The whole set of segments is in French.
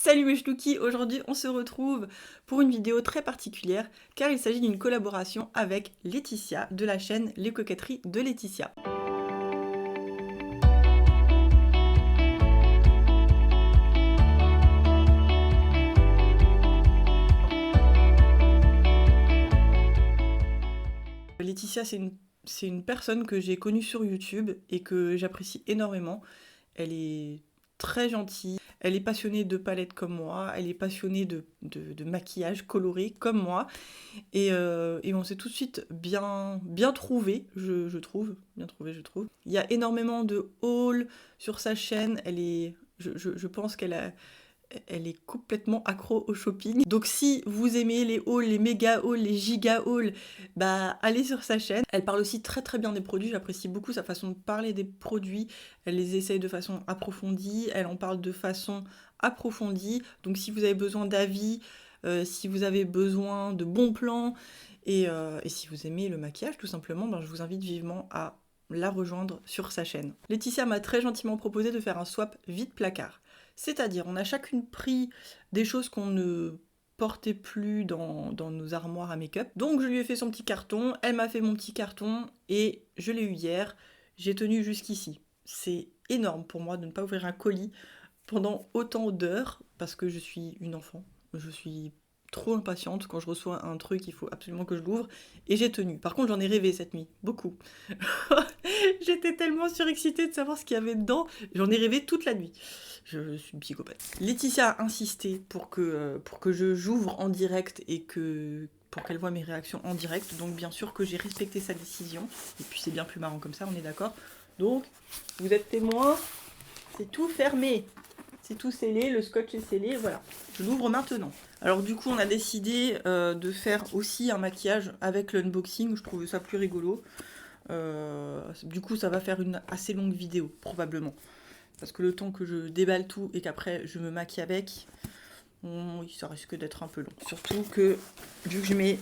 Salut mes ch'touki, aujourd'hui on se retrouve pour une vidéo très particulière car il s'agit d'une collaboration avec Laetitia de la chaîne Les Coquetteries de Laetitia. Laetitia c'est une personne que j'ai connue sur YouTube et que j'apprécie énormément. Elle est très gentille, elle est passionnée de palettes comme moi, elle est passionnée de maquillage coloré comme moi. Et on s'est tout de suite bien trouvé, je trouve. Bien trouvé, je trouve. Il y a énormément de hauls sur sa chaîne. Je pense elle est complètement accro au shopping. Donc si vous aimez les hauls, les méga hauls, les giga hauls, bah allez sur sa chaîne. Elle parle aussi très très bien des produits, j'apprécie beaucoup sa façon de parler des produits. Elle les essaye de façon approfondie, elle en parle de façon approfondie. Donc si vous avez besoin d'avis, si vous avez besoin de bons plans, et si vous aimez le maquillage tout simplement, ben, je vous invite vivement à la rejoindre sur sa chaîne. Laetitia m'a très gentiment proposé de faire un swap vide-placard. C'est-à-dire, on a chacune pris des choses qu'on ne portait plus dans nos armoires à make-up. Donc je lui ai fait son petit carton, elle m'a fait mon petit carton, et je l'ai eu hier. J'ai tenu jusqu'ici. C'est énorme pour moi de ne pas ouvrir un colis pendant autant d'heures, parce que je suis une enfant. Je suis trop impatiente. Quand je reçois un truc, il faut absolument que je l'ouvre. Et j'ai tenu. Par contre, j'en ai rêvé cette nuit. Beaucoup. J'étais tellement surexcitée de savoir ce qu'il y avait dedans. J'en ai rêvé toute la nuit. Je suis une psychopathe. Laetitia a insisté pour que j'ouvre en direct et pour qu'elle voit mes réactions en direct. Donc bien sûr que j'ai respecté sa décision. Et puis c'est bien plus marrant comme ça, on est d'accord. Donc, vous êtes témoins. C'est tout fermé. C'est tout scellé, le scotch est scellé, voilà. Je l'ouvre maintenant. Alors du coup, on a décidé de faire aussi un maquillage avec l'unboxing. Je trouvais ça plus rigolo. Du coup, ça va faire une assez longue vidéo, probablement. Parce que le temps que je déballe tout et qu'après je me maquille avec, oui, ça risque d'être un peu long. Surtout que, vu que je mets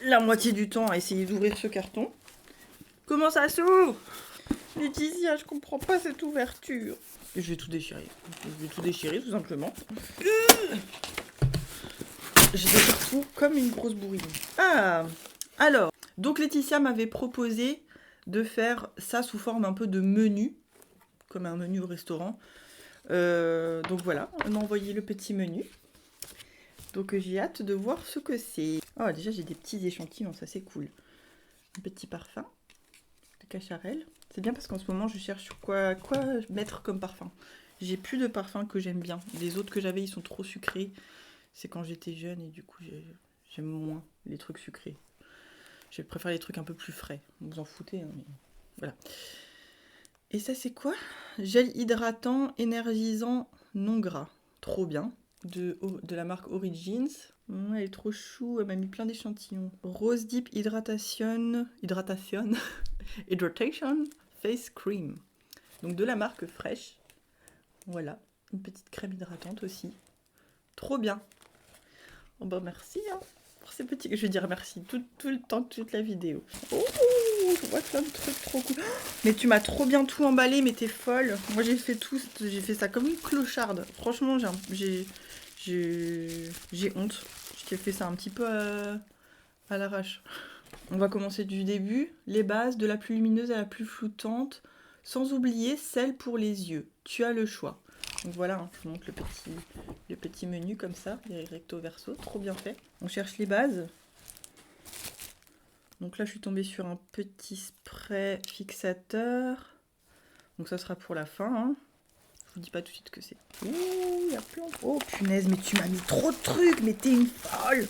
la moitié du temps à essayer d'ouvrir ce carton. Comment ça s'ouvre? Laetitia, je comprends pas cette ouverture. Je vais tout déchirer. Je vais tout déchirer, tout simplement. Je déchire tout comme une grosse bourrine. Ah, alors, donc Laetitia m'avait proposé de faire ça sous forme un peu de menu, comme un menu au restaurant. Donc voilà, on m'a envoyé le petit menu. Donc j'ai hâte de voir ce que c'est. Oh, déjà j'ai des petits échantillons, ça c'est cool. Un petit parfum de Cacharel. C'est bien parce qu'en ce moment je cherche sur quoi mettre comme parfum. J'ai plus de parfums que j'aime bien. Les autres que j'avais, ils sont trop sucrés. C'est quand j'étais jeune et du coup j'aime moins les trucs sucrés. Je préfère les trucs un peu plus frais. Vous en foutez, hein, mais voilà. Et ça c'est quoi? Gel hydratant, énergisant, non gras. Trop bien. De la marque Origins. Elle est trop chou, elle m'a mis plein d'échantillons. Rose Deep Hydratation Face Cream. Donc de la marque Fresh. Voilà, une petite crème hydratante aussi. Trop bien. Oh bah merci hein, pour ces petits... Je vais dire merci tout le temps, toute la vidéo. Oh, je vois plein de trucs trop cool. Mais tu m'as trop bien tout emballé, mais t'es folle. Moi j'ai fait tout, j'ai fait ça comme une clocharde. Franchement, j'ai honte. Je t'ai fait ça un petit peu à l'arrache. On va commencer du début. Les bases, de la plus lumineuse à la plus floutante, sans oublier celle pour les yeux. Tu as le choix. Donc voilà, hein, je vous montre le petit menu comme ça, les recto verso, trop bien fait. On cherche les bases. Donc là, je suis tombée sur un petit spray fixateur. Donc ça sera pour la fin. Hein. Je vous dis pas tout de suite ce que c'est. Ouh, il y a plein de... Oh punaise, mais tu m'as mis trop de trucs, mais t'es une folle.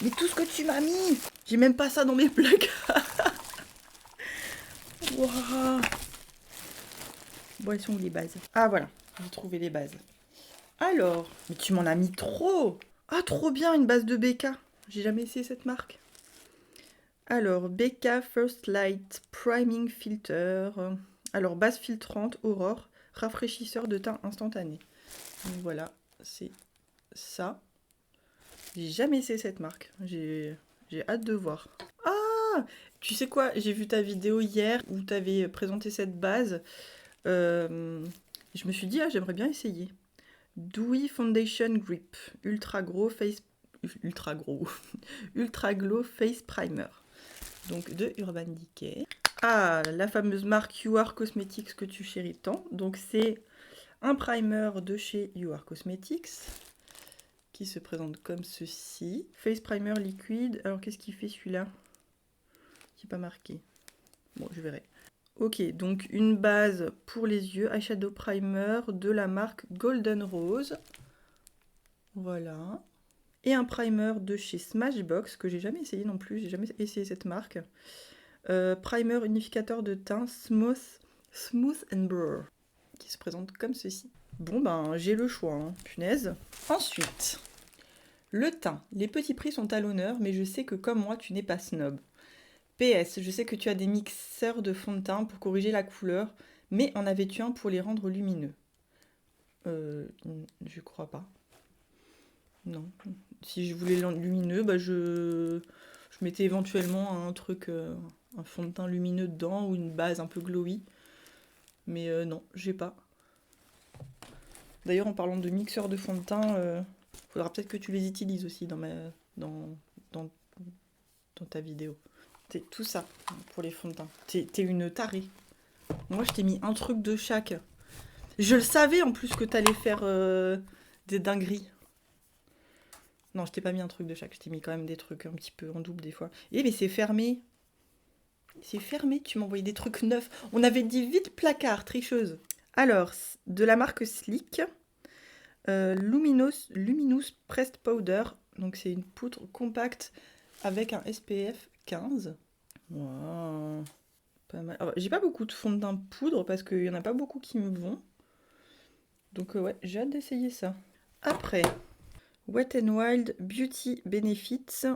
Mais tout ce que tu m'as mis, j'ai même pas ça dans mes placards. Waouh. Bon, elles sont où les bases? Ah voilà, j'ai trouvé les bases. Alors, mais tu m'en as mis trop. Ah, trop bien, une base de BK. J'ai jamais essayé cette marque. Alors, BK First Light Priming Filter. Alors, base filtrante, Aurore, rafraîchisseur de teint instantané. Donc voilà, c'est ça. J'ai jamais essayé cette marque. J'ai hâte de voir. Ah, tu sais quoi? J'ai vu ta vidéo hier où tu avais présenté cette base. Je me suis dit, ah, j'aimerais bien essayer. Dewy Foundation Grip. Ultra Glow Face Primer. Donc de Urban Decay. Ah, la fameuse marque You Are Cosmetics que tu chéris tant. Donc c'est un primer de chez You Are Cosmetics qui se présente comme ceci. Face primer liquide. Alors qu'est-ce qu'il fait celui-là? Qui n'est pas marqué. Bon, je verrai. Ok, donc une base pour les yeux, eyeshadow primer de la marque Golden Rose. Voilà. Et un primer de chez Smashbox, que j'ai jamais essayé non plus, j'ai jamais essayé cette marque. Primer unificateur de teint Smooth and Blur, qui se présente comme ceci. Bon ben, j'ai le choix, hein, punaise. Ensuite, le teint. Les petits prix sont à l'honneur, mais je sais que comme moi, tu n'es pas snob. PS, je sais que tu as des mixeurs de fond de teint pour corriger la couleur, mais en avais-tu un pour les rendre lumineux? Je crois pas. Non. Si je voulais lumineux, bah je mettais éventuellement un truc, un fond de teint lumineux dedans ou une base un peu glowy. Mais non, j'ai pas. D'ailleurs, en parlant de mixeurs de fond de teint, faudra peut-être que tu les utilises aussi dans ta vidéo. Tout ça pour les fonds de teint. T'es une tarée. Moi, je t'ai mis un truc de chaque. Je le savais en plus que t'allais faire des dingueries. Non, je t'ai pas mis un truc de chaque. Je t'ai mis quand même des trucs un petit peu en double des fois. Eh, mais c'est fermé. C'est fermé. Tu m'as envoyé des trucs neufs. On avait dit vite placard, tricheuse. Alors, de la marque Sleek. Luminous Pressed Powder. Donc, c'est une poudre compacte avec un SPF 15. Wow. Pas mal. J'ai pas beaucoup de fond de teint poudre parce qu'il y en a pas beaucoup qui me vont. Donc ouais, j'ai hâte d'essayer ça. Après, Wet n Wild Beauty Benefits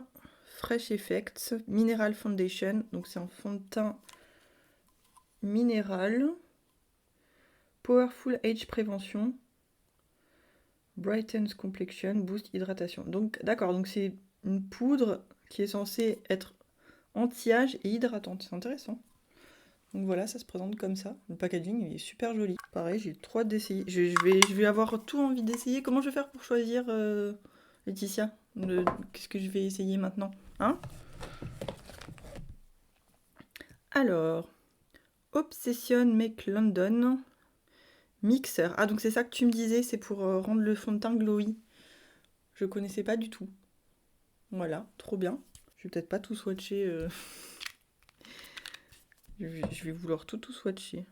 Fresh Effects Mineral Foundation. Donc c'est un fond de teint minéral. Powerful Age Prévention. Brightens Complexion. Boost Hydratation. Donc d'accord, donc c'est une poudre qui est censée être anti-âge et hydratante. C'est intéressant. Donc voilà, ça se présente comme ça. Le packaging il est super joli. Pareil, j'ai trop hâte d'essayer. Je vais avoir tout envie d'essayer. Comment je vais faire pour choisir, Laetitia? Qu'est-ce que je vais essayer maintenant? Hein? Alors, Obsession Make London Mixer. Ah, donc c'est ça que tu me disais, c'est pour rendre le fond de teint glowy. Je connaissais pas du tout. Voilà, trop bien. Je vais peut-être pas tout swatcher. Je vais vouloir tout swatcher.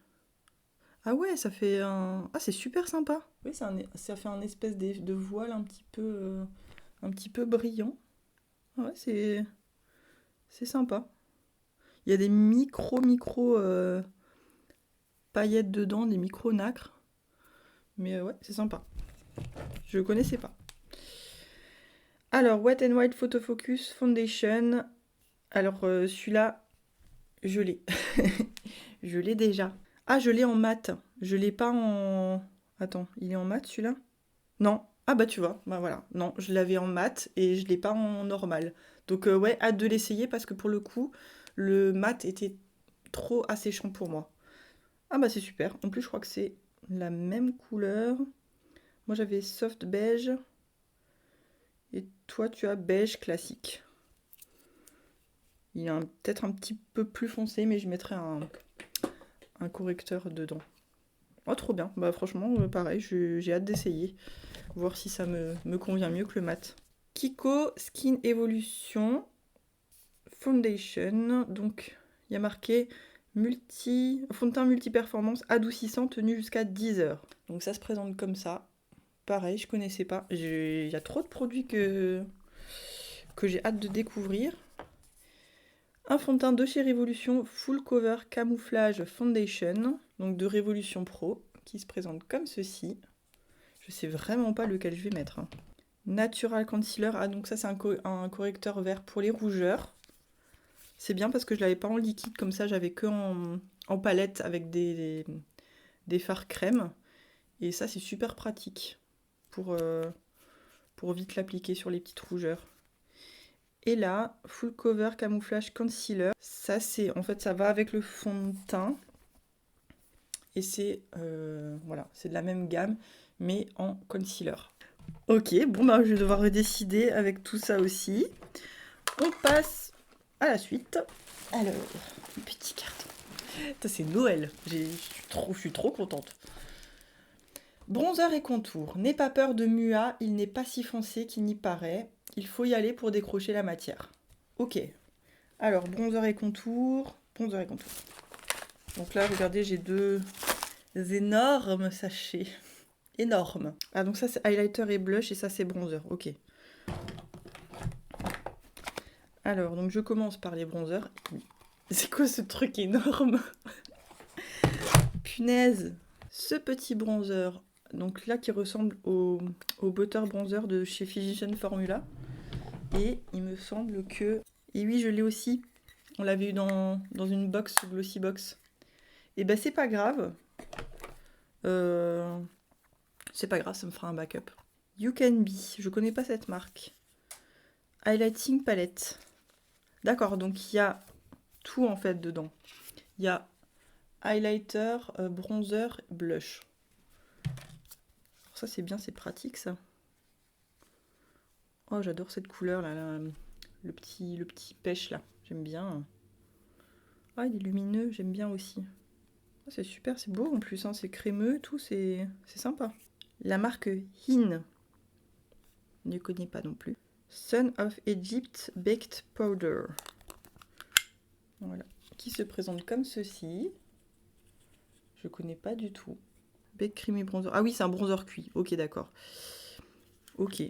Ah ouais, ça fait un... Ah, c'est super sympa. Oui, ça fait un espèce de voile un petit peu brillant. Ouais, c'est sympa. Il y a des micro paillettes dedans, des micro nacres. Mais ouais, c'est sympa. Je connaissais pas. Alors, Wet n Wild Photo Focus Foundation. Alors, celui-là, je l'ai. Je l'ai déjà. Ah, je l'ai en mat. Je l'ai pas en... Attends, il est en mat celui-là? Non. Ah bah tu vois, bah voilà. Non, je l'avais en mat et je l'ai pas en normal. Donc ouais, hâte de l'essayer parce que pour le coup, le mat était trop asséchant pour moi. Ah bah c'est super. En plus, je crois que c'est la même couleur. Moi j'avais soft beige et toi tu as beige classique. Il est peut-être un petit peu plus foncé, mais je mettrai un correcteur dedans. Oh trop bien. Bah franchement, pareil, j'ai hâte d'essayer. Voir si ça me convient mieux que le mat. Kiko Skin Evolution Foundation. Donc, il y a marqué fond de teint multi-performance adoucissant tenu jusqu'à 10 heures. Donc, ça se présente comme ça. Pareil, je connaissais pas. Il y a trop de produits que j'ai hâte de découvrir. Un fond de teint de chez Révolution Full Cover Camouflage Foundation. Donc, de Révolution Pro, qui se présente comme ceci. Je sais vraiment pas lequel je vais mettre. Hein. Natural Concealer. Ah, donc ça, c'est un correcteur vert pour les rougeurs. C'est bien parce que je l'avais pas en liquide, comme ça, j'avais que en palette avec des fards crème. Et ça, c'est super pratique pour vite l'appliquer sur les petites rougeurs. Et là, Full Cover Camouflage Concealer. Ça, en fait, ça va avec le fond de teint. Et c'est voilà, c'est de la même gamme. mais en concealer. Ok, bon bah je vais devoir redécider avec tout ça aussi. On passe à la suite. Alors, petit carton. Ça c'est Noël, je suis trop contente. Bronzer et contour. N'aie pas peur de Mua, il n'est pas si foncé qu'il n'y paraît. Il faut y aller pour décrocher la matière. Ok. Alors, bronzer et contour. Bronzer et contour. Donc là, regardez, j'ai deux énormes sachets. Énormes. Ah, donc ça, c'est highlighter et blush, et ça, c'est bronzer. Ok. Alors, donc je commence par les bronzers. C'est quoi ce truc énorme? Punaise! Ce petit bronzer, donc là, qui ressemble au Butter Bronzer de chez Physician Formula. Et il me semble que... Et oui, je l'ai aussi. On l'avait eu dans une box, Glossy Box. Et ben, c'est pas grave. C'est pas grave, ça me fera un backup. You Can Be, je connais pas cette marque. Highlighting palette. D'accord, donc il y a tout en fait dedans. Il y a highlighter, bronzer, blush. Alors ça c'est bien, c'est pratique ça. Oh, j'adore cette couleur là, le petit pêche là, j'aime bien. Ah, il est lumineux, j'aime bien aussi. Oh, c'est super, c'est beau en plus, hein, c'est crémeux, tout, c'est sympa. La marque Hin, je ne connais pas non plus. Son of Egypt Baked Powder. Voilà, qui se présente comme ceci. Je connais pas du tout. Baked Creamy Bronzer. Ah oui, c'est un bronzer cuit. Ok, d'accord. Ok.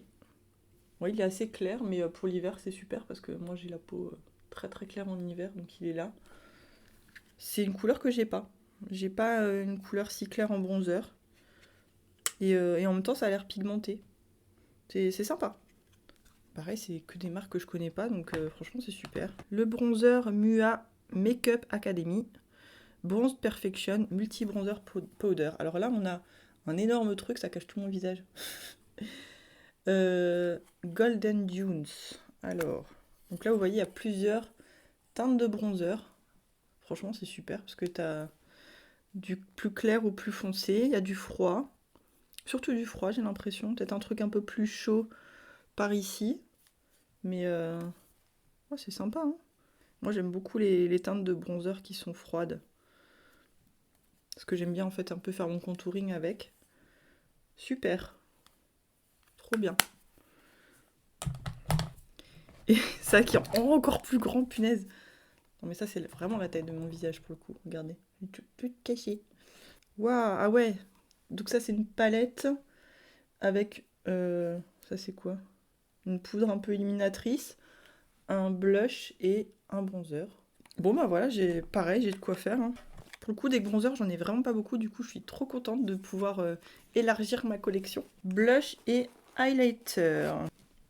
Oui, il est assez clair, mais pour l'hiver, c'est super parce que moi, j'ai la peau très très claire en hiver, donc il est là. C'est une couleur que j'ai pas. J'ai pas une couleur si claire en bronzer. Et en même temps, ça a l'air pigmenté. C'est sympa. Pareil, c'est que des marques que je connais pas, donc franchement, c'est super. Le bronzer Mua Makeup Academy. Bronze Perfection Multi Bronzer Powder. Alors là, on a un énorme truc, ça cache tout mon visage. Golden Dunes. Alors, donc là, vous voyez, il y a plusieurs teintes de bronzer. Franchement, c'est super parce que tu as du plus clair au plus foncé. Il y a du froid. Surtout du froid, j'ai l'impression. Peut-être un truc un peu plus chaud par ici. Mais ouais, c'est sympa. Hein. Moi, j'aime beaucoup les teintes de bronzer qui sont froides. Parce que j'aime bien en fait un peu faire mon contouring avec. Super. Trop bien. Et ça qui est encore plus grand, punaise. Non mais ça c'est vraiment la taille de mon visage pour le coup. Regardez. Je peux te cacher. Waouh, ah ouais. Donc ça c'est une palette avec... ça c'est quoi? Une poudre un peu illuminatrice, un blush et un bronzer. Bon bah voilà, pareil, j'ai de quoi faire. Hein. Pour le coup, des bronzers, j'en ai vraiment pas beaucoup. Du coup, je suis trop contente de pouvoir élargir ma collection. Blush et highlighter.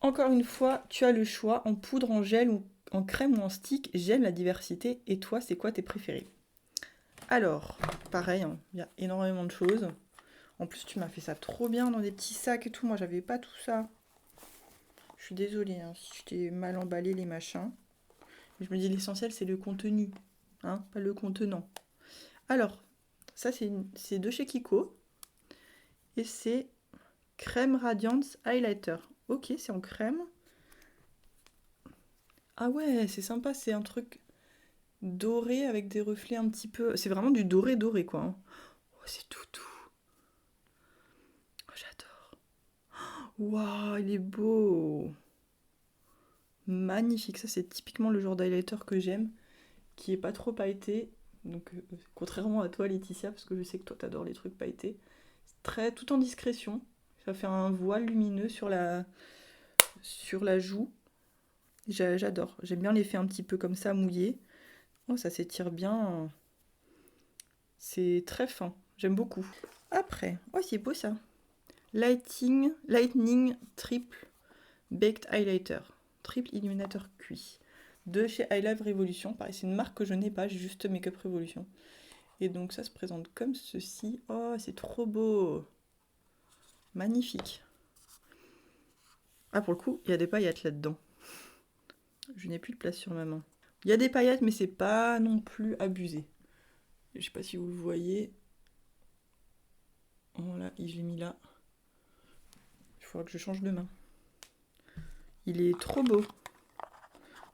Encore une fois, tu as le choix en poudre, en gel ou en crème ou en stick. J'aime la diversité. Et toi, c'est quoi tes préférés? Alors, pareil, hein, il y a énormément de choses. En plus, tu m'as fait ça trop bien dans des petits sacs et tout. Moi, j'avais pas tout ça. Je suis désolée hein, si je t'ai mal emballé les machins. Je me dis l'essentiel, c'est le contenu, hein, pas le contenant. Alors, ça, c'est de chez Kiko. Et c'est Crème Radiance Highlighter. Ok, c'est en crème. Ah ouais, c'est sympa, c'est un truc doré avec des reflets un petit peu... C'est vraiment du doré doré, quoi. Hein. Oh, c'est tout doux. Oh, j'adore. Waouh, il est beau. Magnifique. Ça, c'est typiquement le genre d'highlighter que j'aime, qui est pas trop pailleté. Donc, contrairement à toi, Laetitia, parce que je sais que toi, t'adores les trucs pailletés. C'est tout en discrétion. Ça fait un voile lumineux sur la joue. J'adore. J'aime bien l'effet un petit peu comme ça, mouillé. Oh, ça s'étire bien. C'est très fin. J'aime beaucoup. Après, oh, c'est beau ça. Lightning Triple Baked Highlighter. Triple Illuminateur cuit. De chez I Love Revolution. Pareil, c'est une marque que je n'ai pas, j'ai juste Makeup Revolution. Et donc ça se présente comme ceci. Oh, c'est trop beau. Magnifique. Ah, pour le coup, il y a des paillettes là-dedans. Je n'ai plus de place sur ma main. Il y a des paillettes, mais c'est pas non plus abusé. Je sais pas si vous le voyez. Voilà, je l'ai mis là. faudra que je change de main. Il est trop beau.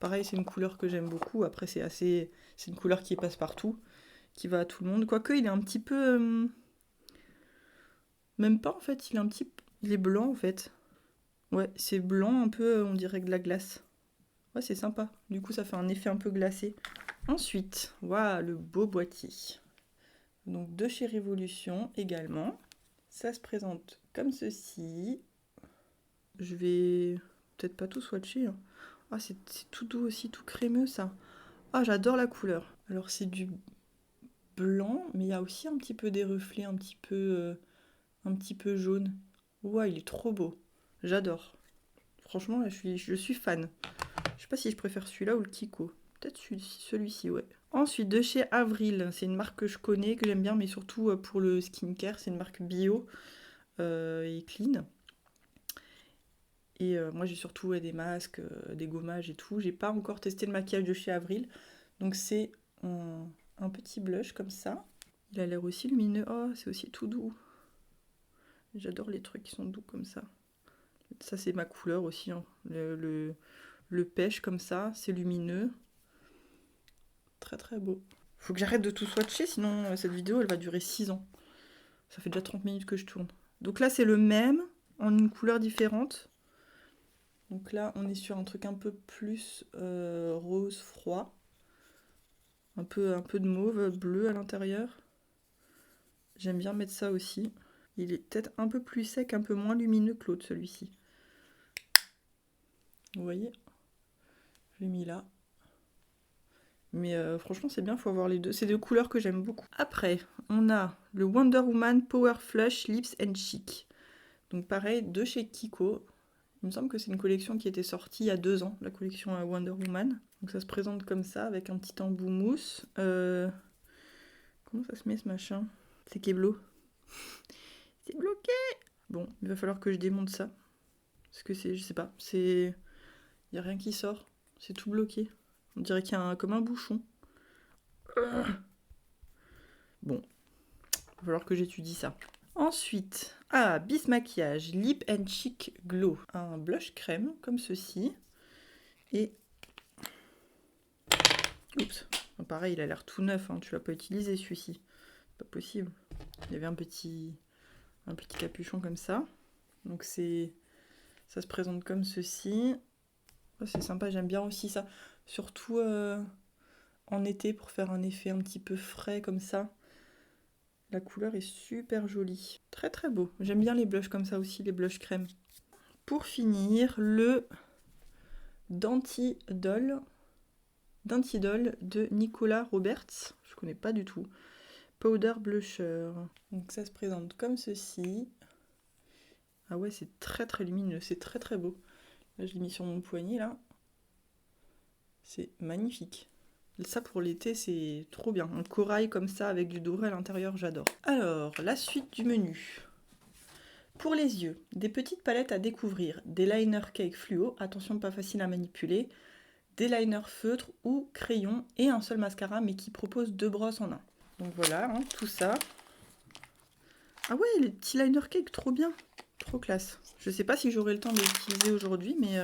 Pareil, c'est une couleur que j'aime beaucoup. Après, c'est une couleur qui passe partout, qui va à tout le monde. Quoique, il est un petit peu... Même pas, en fait. Il est blanc, en fait. Ouais, c'est blanc, un peu, on dirait de la glace. Ouais, c'est sympa. Du coup, ça fait un effet un peu glacé. Ensuite, voilà le beau boîtier. Donc, de chez Révolution également. Ça se présente comme ceci. Je vais peut-être pas tout swatcher. Hein. Ah, c'est tout doux aussi, tout crémeux, ça. Ah, j'adore la couleur. Alors, c'est du blanc, mais il y a aussi un petit peu des reflets, un petit peu jaune. Ouais, il est trop beau. J'adore. Franchement, là, je suis fan. Je sais pas si je préfère celui-là ou le Kiko. Peut-être celui-ci, ouais. Ensuite, de chez Avril, c'est une marque que je connais, que j'aime bien, mais surtout pour le skincare. C'est une marque bio et clean. Et moi, j'ai surtout des masques, des gommages et tout. J'ai pas encore testé le maquillage de chez Avril. Donc, c'est un petit blush comme ça. Il a l'air aussi lumineux. Oh, c'est aussi tout doux. J'adore les trucs qui sont doux comme ça. Ça, c'est ma couleur aussi. Hein. Le pêche comme ça, c'est lumineux. Très très beau. Faut que j'arrête de tout swatcher, sinon cette vidéo elle va durer 6 ans. Ça fait déjà 30 minutes que je tourne. Donc là c'est le même, en une couleur différente. Donc là on est sur un truc un peu plus rose froid. Un peu de mauve, bleu à l'intérieur. J'aime bien mettre ça aussi. Il est peut-être un peu plus sec, un peu moins lumineux que l'autre celui-ci. Vous voyez? Je l'ai mis là. Mais franchement, c'est bien, il faut avoir les deux. C'est deux couleurs que j'aime beaucoup. Après, on a le Wonder Woman Power Flush Lips and Cheek. Donc pareil, de chez Kiko. Il me semble que c'est une collection qui était sortie il y a 2 ans, la collection Wonder Woman. Donc ça se présente comme ça, avec un petit embout mousse. Comment ça se met ce machin? C'est Keblo. C'est bloqué! Bon, il va falloir que je démonte ça. Parce que je sais pas, il n'y a rien qui sort. C'est tout bloqué. On dirait qu'il y a comme un bouchon. Bon, il va falloir que j'étudie ça. Ensuite, Bis Maquillage Lip and Cheek Glow. Un blush crème comme ceci. Et... Oups, pareil, il a l'air tout neuf. Hein. Tu l'as pas utilisé celui-ci. Pas possible. Il y avait un petit capuchon comme ça. Donc ça se présente comme ceci. Oh, c'est sympa, j'aime bien aussi ça. Surtout en été pour faire un effet un petit peu frais comme ça. La couleur est super jolie. Très très beau. J'aime bien les blushs comme ça aussi, les blushs crème. Pour finir, le Dentidol de Nicolas Roberts. Je connais pas du tout. Powder Blusher. Donc ça se présente comme ceci. Ah ouais, c'est très très lumineux, c'est très très beau. Là, je l'ai mis sur mon poignet là. C'est magnifique. Ça pour l'été, c'est trop bien. Un corail comme ça avec du doré à l'intérieur, j'adore. Alors, la suite du menu. Pour les yeux, des petites palettes à découvrir. Des liners cake fluo, attention pas facile à manipuler. Des liners feutres ou crayons et un seul mascara mais qui propose 2 brosses en un. Donc voilà, hein, tout ça. Ah ouais, les petits liners cake, trop bien. Trop classe. Je sais pas si j'aurai le temps de les utiliser aujourd'hui, mais...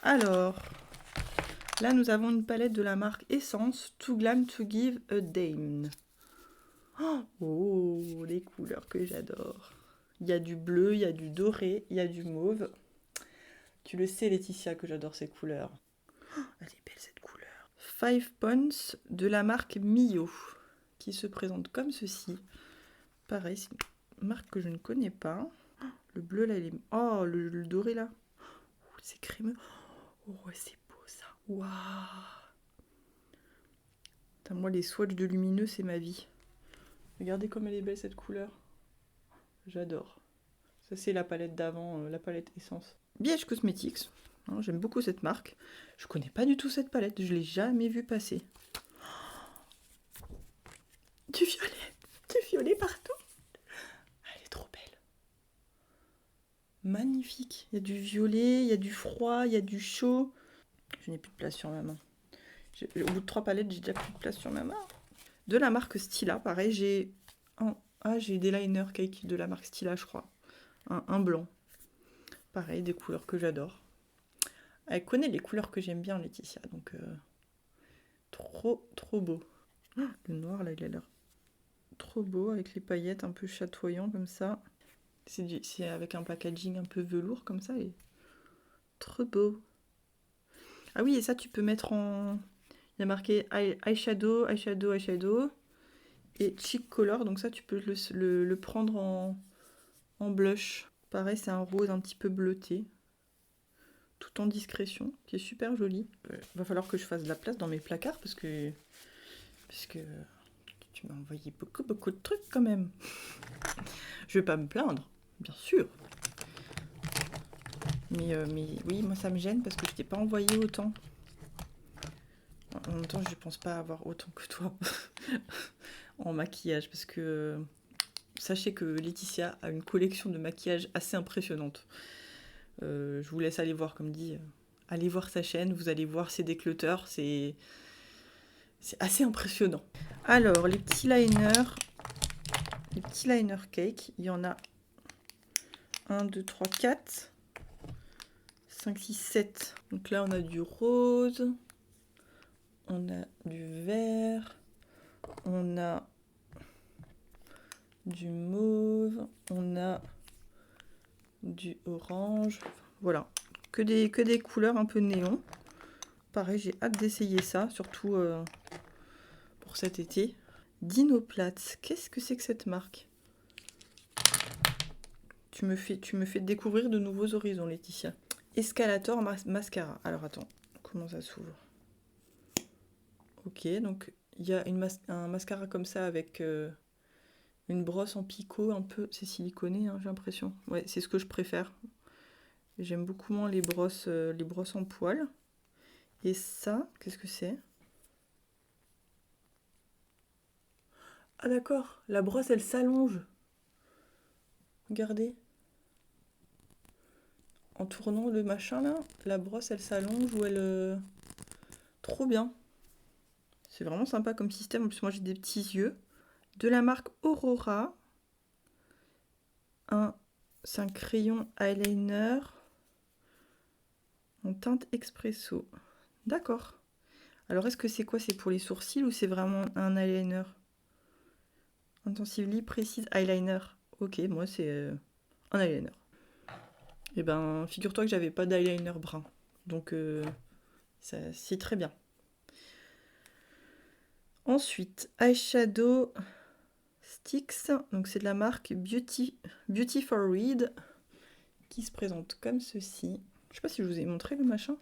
Alors... Là, nous avons une palette de la marque Essence, Too Glam to Give a Dame. Oh, les couleurs que j'adore. Il y a du bleu, il y a du doré, il y a du mauve. Tu le sais, Laetitia, que j'adore ces couleurs. Elle est belle, cette couleur. 5 Points de la marque Mio, qui se présente comme ceci. Pareil, c'est une marque que je ne connais pas. Le bleu, là, il est... Oh, le doré, là. Oh, c'est crémeux. Oh, c'est ça. Waouh! Moi, les swatchs de lumineux, c'est ma vie. Regardez comme elle est belle, cette couleur. J'adore. Ça, c'est la palette d'avant, la palette Essence. BH Cosmetics. Hein, j'aime beaucoup cette marque. Je connais pas du tout cette palette. Je l'ai jamais vue passer. Du violet. Du violet partout. Elle est trop belle. Magnifique. Il y a du violet, il y a du froid, il y a du chaud. Je n'ai plus de place sur ma main. Au bout de 3 palettes, j'ai déjà plus de place sur ma main. De la marque Stila, pareil, j'ai des liners cake de la marque Stila, je crois. Un blanc. Pareil, des couleurs que j'adore. Elle connaît les couleurs que j'aime bien, Laetitia, donc trop beau. Le noir, là, il a l'air trop beau, avec les paillettes un peu chatoyants comme ça. C'est avec un packaging un peu velours comme ça, et trop beau. Ah oui, et ça, tu peux mettre en... Il y a marqué eyeshadow, eyeshadow, eyeshadow, et cheek color, donc ça, tu peux le prendre en blush. Pareil, c'est un rose un petit peu bleuté, tout en discrétion, qui est super joli. Va falloir que je fasse de la place dans mes placards, parce que tu m'as envoyé beaucoup de trucs quand même. Je vais pas me plaindre, bien sûr. Mais oui, moi ça me gêne parce que je t'ai pas envoyé autant. En même temps, je pense pas avoir autant que toi en maquillage, parce que sachez que Laetitia a une collection de maquillage assez impressionnante. Je vous laisse aller voir, comme dit, allez voir sa chaîne, vous allez voir ses décleuteurs, c'est assez impressionnant. Alors, les petits liners cake, il y en a 1, 2, 3, 4, 5, 6, 7. Donc là, on a du rose, on a du vert, on a du mauve, on a du orange. Voilà, que des couleurs un peu néon. Pareil, j'ai hâte d'essayer ça, surtout pour cet été. Dinoplatz, qu'est-ce que c'est que cette marque? Tu me fais découvrir de nouveaux horizons, Laetitia. Escalator mascara. Alors attends, comment ça s'ouvre? Ok, donc il y a un mascara comme ça avec une brosse en picot un peu. C'est siliconé, hein, j'ai l'impression. Ouais, c'est ce que je préfère. J'aime beaucoup moins les brosses en poils. Et ça, qu'est-ce que c'est? Ah d'accord, la brosse elle s'allonge. Regardez. En tournant le machin là, la brosse elle s'allonge ou elle... Trop bien. C'est vraiment sympa comme système. En plus moi j'ai des petits yeux. De la marque Aurora. C'est un crayon eyeliner en teinte expresso. D'accord. Alors est-ce que c'est quoi? C'est pour les sourcils ou c'est vraiment un eyeliner? Intensively Precise Eyeliner. Ok, moi c'est un eyeliner. Et ben, figure-toi que j'avais pas d'eyeliner brun. Donc c'est très bien. Ensuite, eyeshadow sticks. Donc c'est de la marque Beauty for Read, qui se présente comme ceci. Je sais pas si je vous ai montré le machin.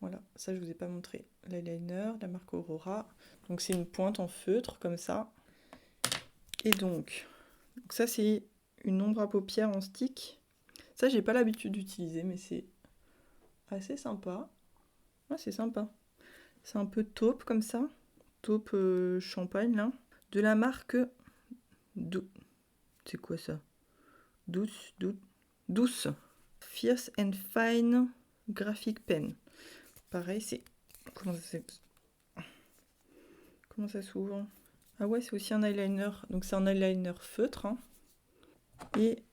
Voilà, ça je vous ai pas montré. L'eyeliner, la marque Aurora. Donc c'est une pointe en feutre comme ça. Et donc ça c'est une ombre à paupières en stick. Ça j'ai pas l'habitude d'utiliser, mais c'est assez sympa. Ouais, c'est sympa. C'est un peu taupe comme ça. Taupe champagne là. De la marque... C'est quoi ça? Douce. Fierce and Fine Graphic Pen. Pareil, c'est... Comment ça s'ouvre? Ah ouais, c'est aussi un eyeliner. Donc c'est un eyeliner feutre. Hein. Et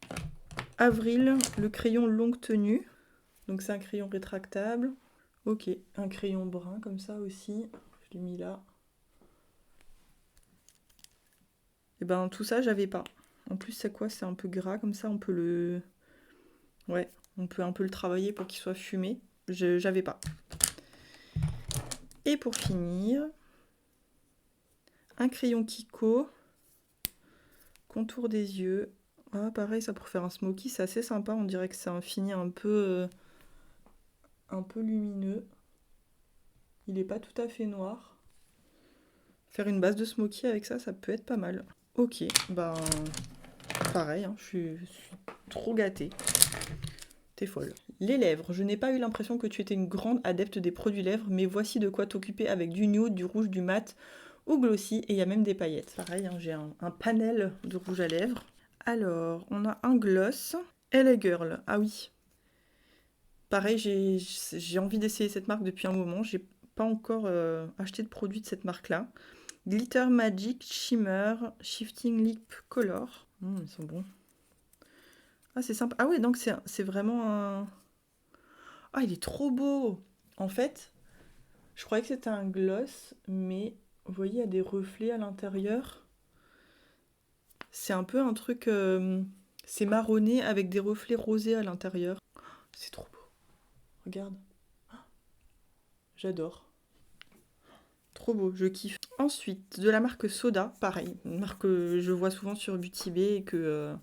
Avril, le crayon longue tenue. Donc c'est un crayon rétractable. Ok, un crayon brun comme ça aussi. Je l'ai mis là. Et ben tout ça, j'avais pas. En plus, c'est quoi? C'est un peu gras comme ça. On peut le... Ouais, on peut un peu le travailler pour qu'il soit fumé. J'avais pas. Et pour finir, un crayon Kiko. Contour des yeux. Ah, pareil, ça pour faire un smoky, c'est assez sympa. On dirait que c'est un fini un peu lumineux. Il n'est pas tout à fait noir. Faire une base de smoky avec ça, ça peut être pas mal. Ok, ben pareil, hein, je suis trop gâtée. T'es folle. Les lèvres, je n'ai pas eu l'impression que tu étais une grande adepte des produits lèvres, mais voici de quoi t'occuper avec du nude, du rouge, du mat ou glossy, et il y a même des paillettes. Pareil, hein, j'ai un panel de rouge à lèvres. Alors, on a un gloss. LA Girl, ah oui. Pareil, j'ai envie d'essayer cette marque depuis un moment. J'ai pas encore acheté de produits de cette marque-là. Glitter Magic Shimmer Shifting Lip Color. Ils sont bons. Ah, c'est sympa. Ah ouais, donc c'est vraiment un... Ah, il est trop beau! En fait, je croyais que c'était un gloss, mais vous voyez, il y a des reflets à l'intérieur. C'est un peu un truc... c'est marronné avec des reflets rosés à l'intérieur. C'est trop beau. Regarde. J'adore. Trop beau, je kiffe. Ensuite, de la marque Soda, pareil. Une marque que je vois souvent sur Beauty Bay et que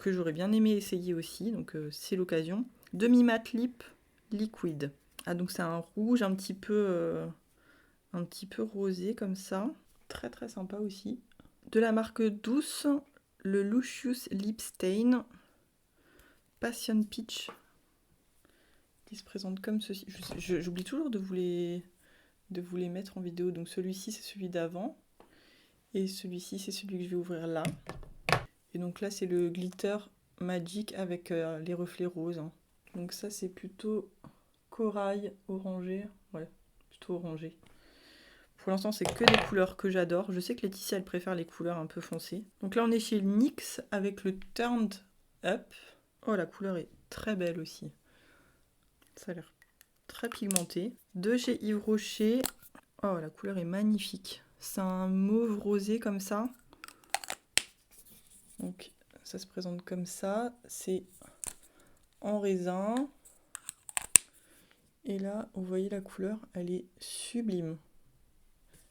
j'aurais bien aimé essayer aussi. Donc c'est l'occasion. Demi Matte Lip Liquid. Ah, donc c'est un rouge un petit peu rosé comme ça. Très très sympa aussi. De la marque Douce, le Lucius Lip Stain Passion Peach, qui se présente comme ceci. J'oublie toujours de vous les mettre en vidéo. Donc celui-ci c'est celui d'avant. Et celui-ci c'est celui que je vais ouvrir là. Et donc là c'est le glitter magic avec les reflets roses, hein. Donc ça c'est plutôt corail orangé. Ouais, plutôt orangé. Pour l'instant c'est que des couleurs que j'adore. Je sais que Laetitia elle préfère les couleurs un peu foncées. Donc là on est chez NYX avec le Turned Up. Oh, la couleur est très belle aussi. Ça a l'air très pigmenté. De chez Yves Rocher. Oh, la couleur est magnifique. C'est un mauve rosé comme ça. Donc ça se présente comme ça. C'est en raisin. Et là, vous voyez la couleur, elle est sublime.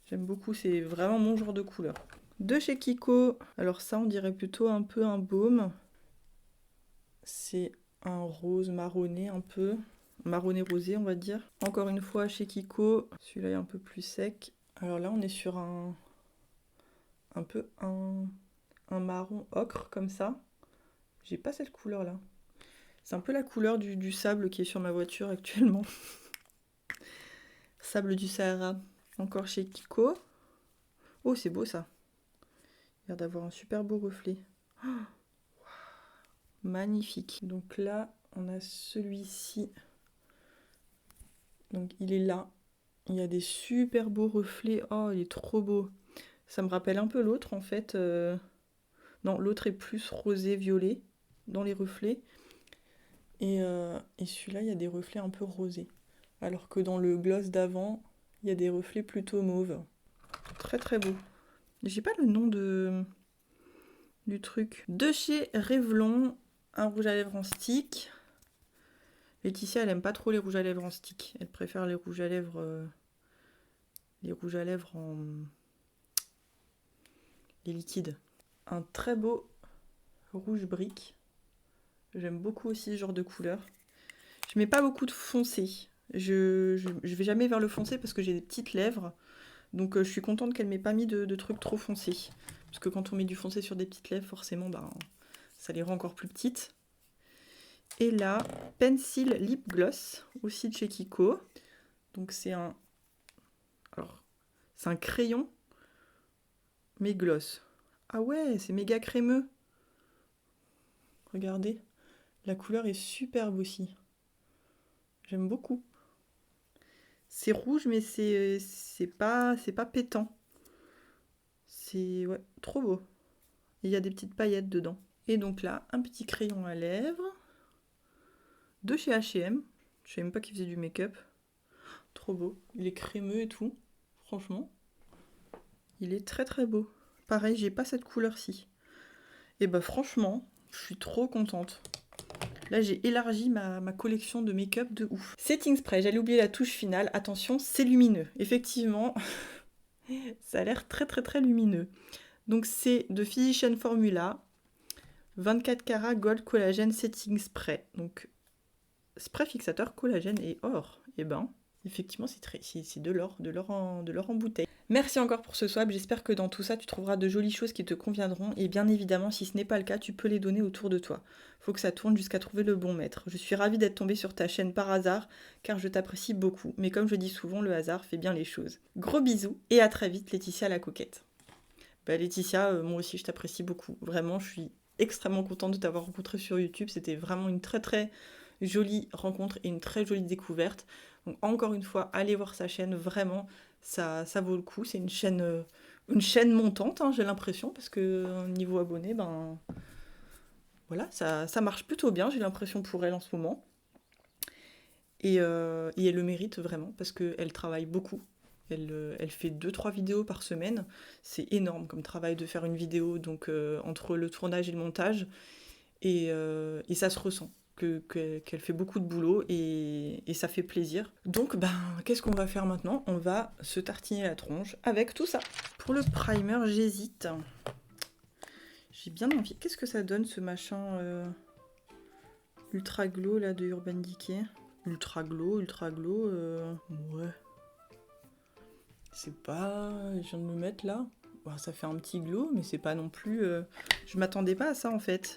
J'aime beaucoup, c'est vraiment mon genre de couleur. De chez Kiko, alors ça on dirait plutôt un peu un baume. C'est un rose marronné un peu. Marronné rosé on va dire. Encore une fois chez Kiko, celui-là est un peu plus sec. Alors là on est sur un peu un marron ocre comme ça. J'ai pas cette couleur là. C'est un peu la couleur du sable qui est sur ma voiture actuellement. Sable du Sahara. Encore chez Kiko. Oh c'est beau ça. Il a l'air d'avoir un super beau reflet. Oh, magnifique. Donc là on a celui-ci. Donc il est là. Il y a des super beaux reflets. Oh, il est trop beau. Ça me rappelle un peu l'autre en fait. Non, l'autre est plus rosé-violet dans les reflets. Et celui-là, il y a des reflets un peu rosés. Alors que dans le gloss d'avant, il y a des reflets plutôt mauves. Très très beau. J'ai pas le nom du truc. De chez Revlon, un rouge à lèvres en stick. Laetitia, elle aime pas trop les rouges à lèvres en stick. Elle préfère les rouges à lèvres en les liquides. Un très beau rouge brique. J'aime beaucoup aussi ce genre de couleur. Je mets pas beaucoup de foncé. Je vais jamais vers le foncé parce que j'ai des petites lèvres. Donc je suis contente qu'elle m'ait pas mis de trucs trop foncés. Parce que quand on met du foncé sur des petites lèvres, forcément, ça les rend encore plus petites. Et là, Pencil Lip Gloss, aussi de chez Kiko. Donc c'est un crayon, mais gloss. Ah ouais, c'est méga crémeux. Regardez, la couleur est superbe aussi. J'aime beaucoup. C'est rouge, mais c'est pas pétant. C'est ouais, trop beau. Il y a des petites paillettes dedans. Et donc là, un petit crayon à lèvres de chez H&M. Je savais même pas qu'il faisait du make-up. Trop beau. Il est crémeux et tout. Franchement, il est très très beau. Pareil, j'ai pas cette couleur-ci. Et bah franchement, je suis trop contente. Là, j'ai élargi ma collection de make-up de ouf. Setting spray, j'allais oublier la touche finale. Attention, c'est lumineux. Effectivement, ça a l'air très très très lumineux. Donc c'est de Physician Formula 24 carats Gold Collagen Setting Spray. Donc spray fixateur collagène et or. Et ben, effectivement, c'est de l'or en bouteille. Merci encore pour ce swap, j'espère que dans tout ça tu trouveras de jolies choses qui te conviendront et bien évidemment si ce n'est pas le cas tu peux les donner autour de toi. Faut que ça tourne jusqu'à trouver le bon maître. Je suis ravie d'être tombée sur ta chaîne par hasard car je t'apprécie beaucoup, mais comme je dis souvent le hasard fait bien les choses. Gros bisous et à très vite Laetitia la coquette. Bah Laetitia, moi aussi je t'apprécie beaucoup, vraiment je suis extrêmement contente de t'avoir rencontrée sur YouTube, c'était vraiment une très très jolie rencontre et une très jolie découverte. Donc encore une fois, allez voir sa chaîne, vraiment, ça vaut le coup. C'est une chaîne montante, hein, j'ai l'impression, parce que niveau abonnés, voilà, ça marche plutôt bien, j'ai l'impression pour elle en ce moment. Et elle le mérite vraiment parce qu'elle travaille beaucoup. Elle fait 2-3 vidéos par semaine. C'est énorme comme travail de faire une vidéo, donc entre le tournage et le montage. Et ça se ressent qu'elle fait beaucoup de boulot et ça fait plaisir. Donc, ben, qu'est-ce qu'on va faire maintenant? On va se tartiner la tronche avec tout ça. Pour le primer, j'hésite. J'ai bien envie. Qu'est-ce que ça donne ce machin Ultra Glow là de Urban Decay? Ultra Glow, ouais. C'est pas. Je viens de me mettre là. Bon, ça fait un petit glow, mais c'est pas non plus. Je m'attendais pas à ça en fait.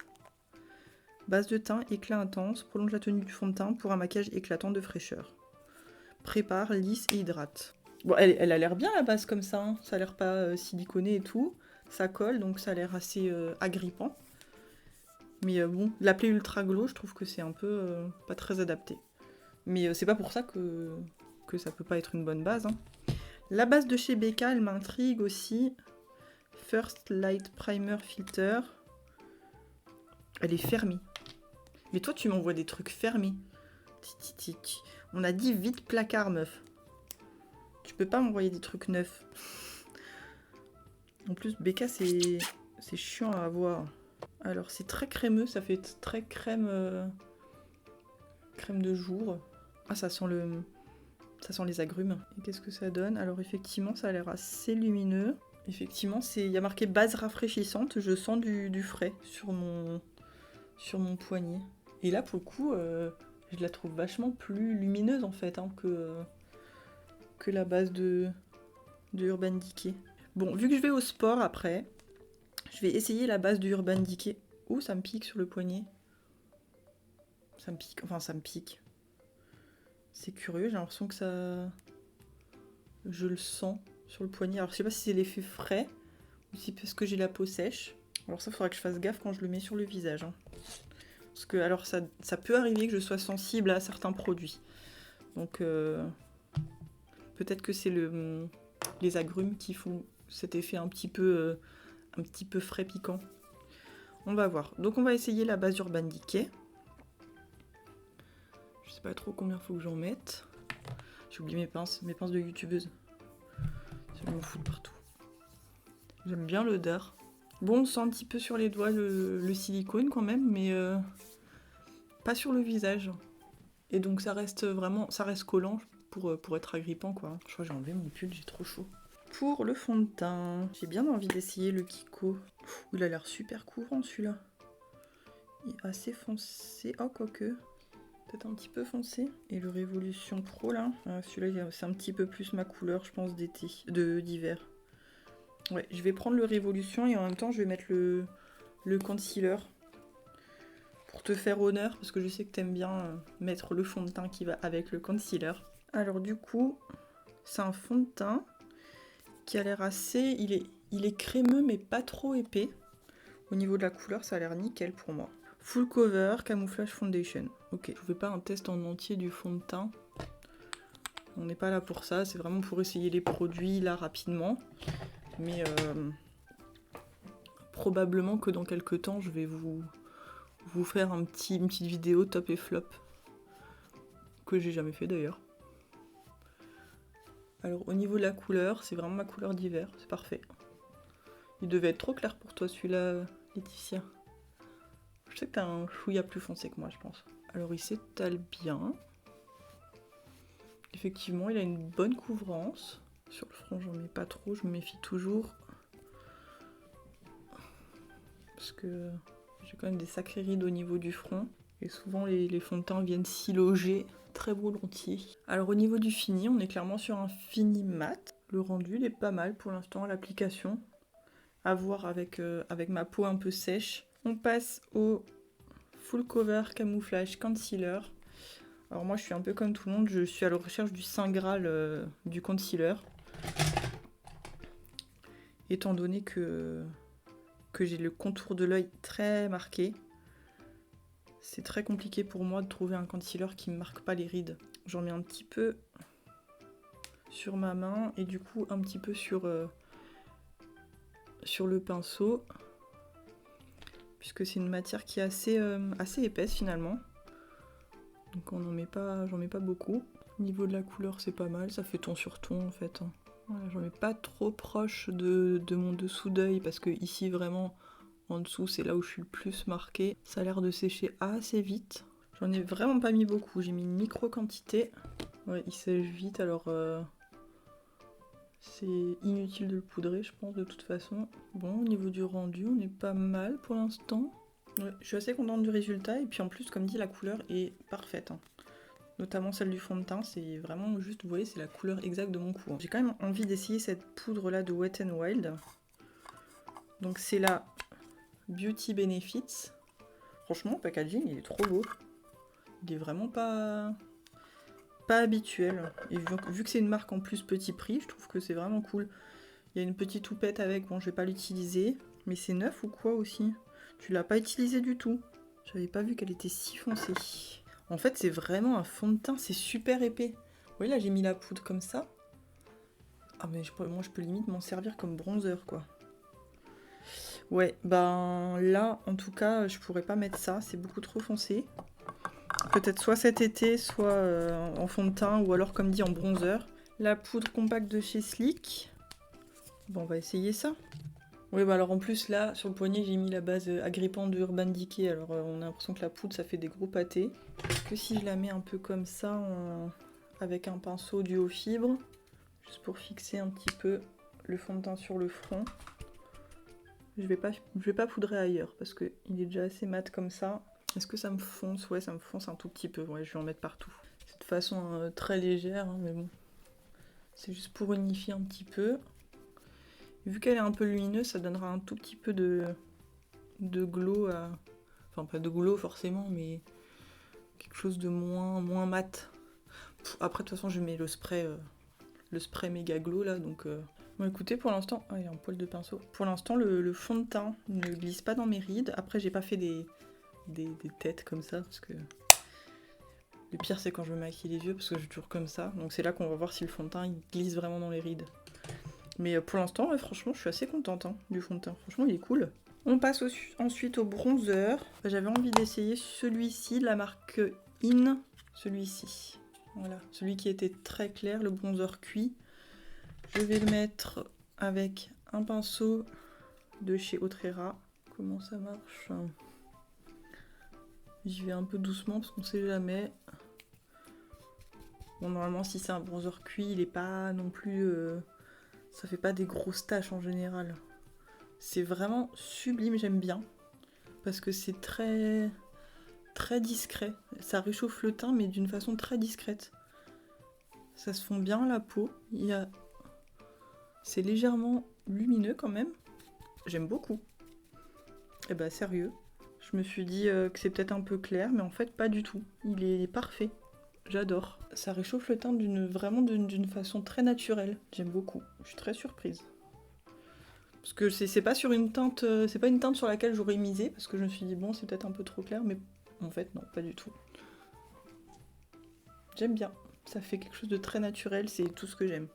Base de teint, éclat intense, prolonge la tenue du fond de teint pour un maquillage éclatant de fraîcheur. Prépare, lisse et hydrate. Bon, elle a l'air bien la base comme ça, hein. Ça a l'air pas siliconé et tout. Ça colle, donc ça a l'air assez agrippant. Mais bon, l'appeler Ultra Glow, je trouve que c'est un peu pas très adapté. Mais c'est pas pour ça que ça peut pas être une bonne base, hein. La base de chez Becca, elle m'intrigue aussi. First Light Primer Filter. Elle est fermée. Mais toi, tu m'envoies des trucs fermés. On a dit vite placard, meuf. Tu peux pas m'envoyer des trucs neufs. En plus, Becca, c'est chiant à avoir. Alors, c'est très crémeux. Ça fait très crème... crème de jour. Ah, ça sent les agrumes. Et qu'est-ce que ça donne? Alors, effectivement, ça a l'air assez lumineux. Effectivement, il y a marqué base rafraîchissante. Je sens du frais sur mon poignet. Et là, pour le coup, je la trouve vachement plus lumineuse en fait hein, que la base de Urban Decay. Bon, vu que je vais au sport après, je vais essayer la base de Urban Decay. Ouh, ça me pique sur le poignet. Ça me pique, enfin ça me pique. C'est curieux, j'ai l'impression que ça... Je le sens sur le poignet. Alors je sais pas si c'est l'effet frais ou si parce que j'ai la peau sèche. Alors ça, faudra que je fasse gaffe quand je le mets sur le visage. Hein. Parce que alors ça peut arriver que je sois sensible à certains produits. Donc peut-être que c'est les agrumes qui font cet effet un petit peu frais piquant. On va voir. Donc on va essayer la base Urban Decay. Je sais pas trop combien il faut que j'en mette. J'ai oublié mes pinces de youtubeuse. Je m'en fous de partout. J'aime bien l'odeur. Bon, on sent un petit peu sur les doigts le silicone quand même, mais pas sur le visage. Et donc ça reste collant pour être agrippant quoi. Je crois que j'ai enlevé mon pull, j'ai trop chaud. Pour le fond de teint, j'ai bien envie d'essayer le Kiko. Il a l'air super couvrant celui-là. Il est assez foncé. Oh, quoique. Peut-être un petit peu foncé. Et le Révolution Pro là. Celui-là, c'est un petit peu plus ma couleur, je pense, d'hiver. Ouais, je vais prendre le Révolution et en même temps, je vais mettre le concealer. Pour te faire honneur, parce que je sais que t'aimes bien mettre le fond de teint qui va avec le concealer. Alors du coup, c'est un fond de teint qui a l'air assez... Il est crémeux mais pas trop épais. Au niveau de la couleur, ça a l'air nickel pour moi. Full Cover Camouflage Foundation. Ok, je ne fais pas un test en entier du fond de teint. On n'est pas là pour ça, c'est vraiment pour essayer les produits là rapidement. Mais probablement que dans quelques temps, je vais vous faire une petite vidéo top et flop. Que j'ai jamais fait d'ailleurs. Alors au niveau de la couleur, c'est vraiment ma couleur d'hiver, c'est parfait. Il devait être trop clair pour toi celui-là, Laetitia. Je sais que t'as un chouïa plus foncé que moi, je pense. Alors il s'étale bien. Effectivement, il a une bonne couvrance. Sur le front, j'en mets pas trop, je me méfie toujours. Parce que j'ai quand même des sacrées rides au niveau du front. Et souvent les fonds de teint viennent s'y loger très volontiers. Alors au niveau du fini, on est clairement sur un fini mat. Le rendu, il est pas mal pour l'instant à l'application. À voir avec ma peau un peu sèche. On passe au Full Cover Camouflage Concealer. Alors moi je suis un peu comme tout le monde, je suis à la recherche du Saint Graal du concealer. Étant donné que j'ai le contour de l'œil très marqué, c'est très compliqué pour moi de trouver un concealer qui ne marque pas les rides. J'en mets un petit peu sur ma main et du coup un petit peu sur le pinceau. puisque c'est une matière qui est assez épaisse finalement. Donc j'en mets pas beaucoup. Au niveau de la couleur, c'est pas mal, ça fait ton sur ton en fait. Voilà, j'en mets pas trop proche de mon dessous d'œil, parce que ici vraiment, en dessous, c'est là où je suis le plus marquée. Ça a l'air de sécher assez vite. J'en ai vraiment pas mis beaucoup, j'ai mis une micro quantité. Ouais, il sèche vite, alors c'est inutile de le poudrer, je pense, de toute façon. Bon, au niveau du rendu, on est pas mal pour l'instant. Ouais, je suis assez contente du résultat, et puis en plus, comme dit, la couleur est parfaite. Notamment celle du fond de teint, c'est vraiment juste, vous voyez, c'est la couleur exacte de mon cou. J'ai quand même envie d'essayer cette poudre là de Wet n Wild. Donc c'est la Beauty Benefits. Franchement, le packaging, il est trop beau. Il est vraiment pas habituel. Et vu que c'est une marque en plus petit prix, je trouve que c'est vraiment cool. Il y a une petite houppette avec, bon je vais pas l'utiliser. Mais c'est neuf ou quoi aussi? Tu l'as pas utilisé du tout. J'avais pas vu qu'elle était si foncée. En fait c'est vraiment un fond de teint, c'est super épais. Vous voyez là j'ai mis la poudre comme ça. Ah mais moi je peux limite m'en servir comme bronzer quoi. Ouais, ben là en tout cas je pourrais pas mettre ça, c'est beaucoup trop foncé. Peut-être soit cet été, soit en fond de teint, ou alors comme dit en bronzer. La poudre compacte de chez Sleek. Bon, on va essayer ça. Oui, bah alors en plus là, sur le poignet, j'ai mis la base agrippante de Urban Decay. Alors on a l'impression que la poudre, ça fait des gros pâtés. Que si je la mets un peu comme ça, avec un pinceau duo fibre, juste pour fixer un petit peu le fond de teint sur le front. Je vais pas poudrer ailleurs, parce qu'il est déjà assez mat comme ça. Est-ce que ça me fonce? Ouais, ça me fonce un tout petit peu. Ouais, je vais en mettre partout. C'est de façon très légère, hein, mais bon. C'est juste pour unifier un petit peu. Vu qu'elle est un peu lumineuse, ça donnera un tout petit peu de glow. Enfin, pas de glow forcément, mais quelque chose de moins mat. Après, de toute façon, je mets le spray méga glow là, donc... Bon, écoutez, pour l'instant... Ah, il y a un poil de pinceau. Pour l'instant, le fond de teint ne glisse pas dans mes rides. Après, j'ai pas fait des têtes comme ça, parce que le pire c'est quand je me maquille les yeux, parce que je suis toujours comme ça, donc c'est là qu'on va voir si le fond de teint il glisse vraiment dans les rides. Mais pour l'instant, ouais, franchement, je suis assez contente du fond de teint, franchement il est cool. On passe ensuite au bronzer. J'avais envie d'essayer celui-ci de la marque In, celui-ci. Voilà, celui qui était très clair, le bronzer cuit. Je vais le mettre avec un pinceau de chez Autrera. Comment ça marche ? J'y vais un peu doucement parce qu'on sait jamais. Bon, normalement, si c'est un bronzer cuit, il est pas non plus... ça fait pas des grosses taches en général. C'est vraiment sublime, j'aime bien. Parce que c'est très discret. Ça réchauffe le teint, mais d'une façon très discrète. Ça se fond bien à la peau. C'est légèrement lumineux quand même. J'aime beaucoup. Et bah sérieux. Je me suis dit que c'est peut-être un peu clair, mais en fait pas du tout. Il est parfait. J'adore. Ça réchauffe le teint vraiment d'une façon très naturelle. J'aime beaucoup. Je suis très surprise. Parce que c'est pas sur une teinte, c'est pas une teinte sur laquelle j'aurais misé, parce que je me suis dit bon c'est peut-être un peu trop clair, mais en fait non, pas du tout. J'aime bien. Ça fait quelque chose de très naturel, c'est tout ce que j'aime.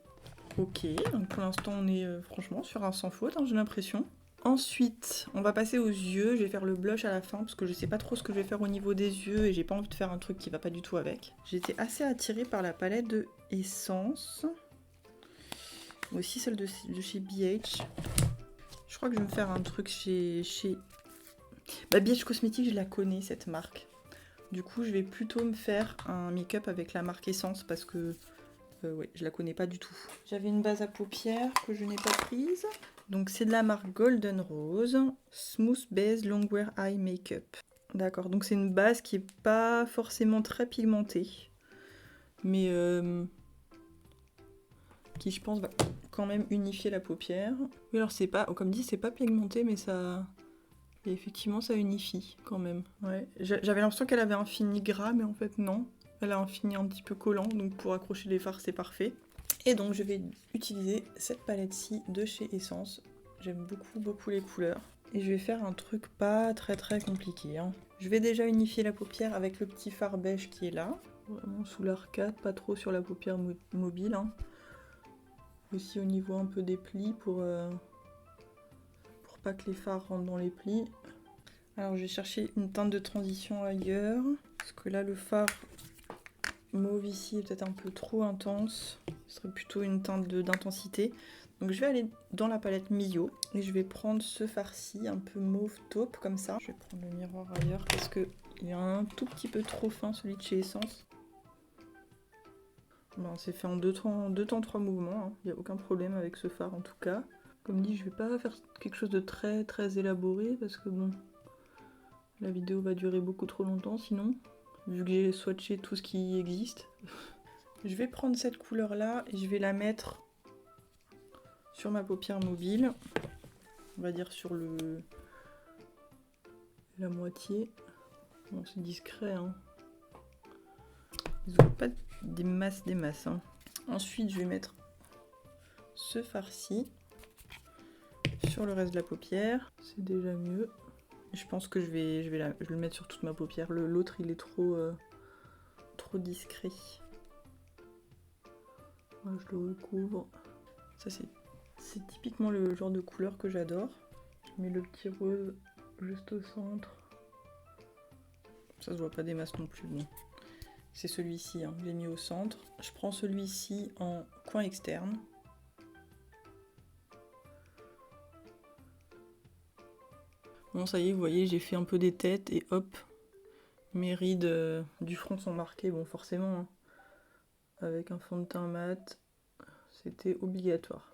Ok, donc pour l'instant on est franchement sur un sans faute, hein, j'ai l'impression. Ensuite, on va passer aux yeux. Je vais faire le blush à la fin parce que je sais pas trop ce que je vais faire au niveau des yeux et j'ai pas envie de faire un truc qui va pas du tout avec. J'étais assez attirée par la palette de Essence. Aussi celle de chez BH. Je crois que je vais me faire un truc chez... Bah, BH Cosmetics, je la connais cette marque. Du coup, je vais plutôt me faire un make-up avec la marque Essence parce que... ouais, je la connais pas du tout. J'avais une base à paupières que je n'ai pas prise. Donc c'est de la marque Golden Rose, Smooth Base Longwear Eye Makeup. D'accord, donc c'est une base qui est pas forcément très pigmentée, mais qui je pense va quand même unifier la paupière. Oui alors c'est pas, comme dit c'est pas pigmenté mais ça... Et effectivement ça unifie quand même. Ouais. J'avais l'impression qu'elle avait un fini gras mais en fait non. Elle a un fini un petit peu collant donc pour accrocher les fards c'est parfait. Et donc je vais utiliser cette palette-ci de chez Essence. J'aime beaucoup les couleurs. Et je vais faire un truc pas très compliqué. Hein. Je vais déjà unifier la paupière avec le petit fard beige qui est là. Vraiment sous l'arcade, pas trop sur la paupière mobile. Hein. Aussi au niveau un peu des plis pour pas que les fards rentrent dans les plis. Alors je vais chercher une teinte de transition ailleurs. Parce que là le fard mauve ici est peut-être un peu trop intense. Ce serait plutôt une teinte d'intensité. Donc je vais aller dans la palette Mio. Et je vais prendre ce fard-ci un peu mauve taupe comme ça. Je vais prendre le miroir ailleurs parce que il est un tout petit peu trop fin celui de chez Essence. Bon, c'est fait en deux temps, 3 mouvements. Hein. Il n'y a aucun problème avec ce fard en tout cas. Comme dit, je vais pas faire quelque chose de très très élaboré parce que bon, la vidéo va durer beaucoup trop longtemps sinon, vu que j'ai swatché tout ce qui existe. Je vais prendre cette couleur là et je vais la mettre sur ma paupière mobile. On va dire sur la moitié. Bon, c'est discret, hein. Ils n'ont pas des masses, hein. Ensuite, je vais mettre ce fard-ci sur le reste de la paupière. C'est déjà mieux. Je pense que je vais le mettre sur toute ma paupière. L'autre, il est trop discret. Moi, je le recouvre. Ça, c'est typiquement le genre de couleur que j'adore. Je mets le petit rose juste au centre. Ça se voit pas des masses non plus. Bon. C'est celui-ci, hein, je l'ai mis au centre. Je prends celui-ci en coin externe. Bon, ça y est, vous voyez, j'ai fait un peu des têtes et hop, mes rides du front sont marquées. Bon, forcément, hein, avec un fond de teint mat, c'était obligatoire.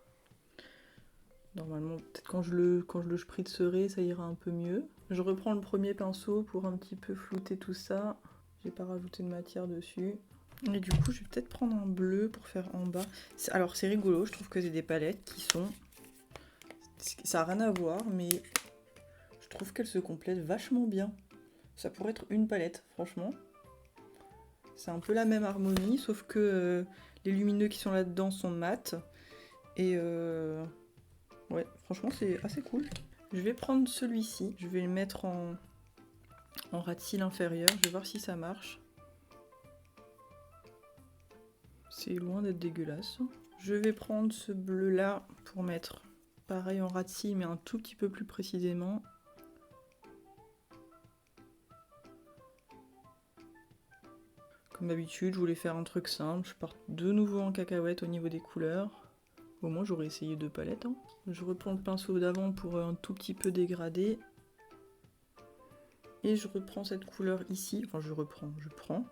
Normalement, peut-être quand je le spritzerai, ça ira un peu mieux. Je reprends le premier pinceau pour un petit peu flouter tout ça. J'ai pas rajouté de matière dessus. Et du coup, je vais peut-être prendre un bleu pour faire en bas. Alors, c'est rigolo, je trouve que c'est des palettes qui sont... Ça n'a rien à voir, mais je trouve qu'elles se complètent vachement bien. Ça pourrait être une palette, franchement. C'est un peu la même harmonie, sauf que les lumineux qui sont là-dedans sont mat. Et ouais, franchement, c'est assez cool. Je vais prendre celui-ci. Je vais le mettre en ras de cils inférieur. Je vais voir si ça marche. C'est loin d'être dégueulasse. Je vais prendre ce bleu-là pour mettre pareil en ras de cils, mais un tout petit peu plus précisément. Comme d'habitude, je voulais faire un truc simple. Je pars de nouveau en cacahuète au niveau des couleurs. Au moins, j'aurais essayé 2 palettes. Hein. Je reprends le pinceau d'avant pour un tout petit peu dégrader. Et je reprends cette couleur ici. Enfin, je prends.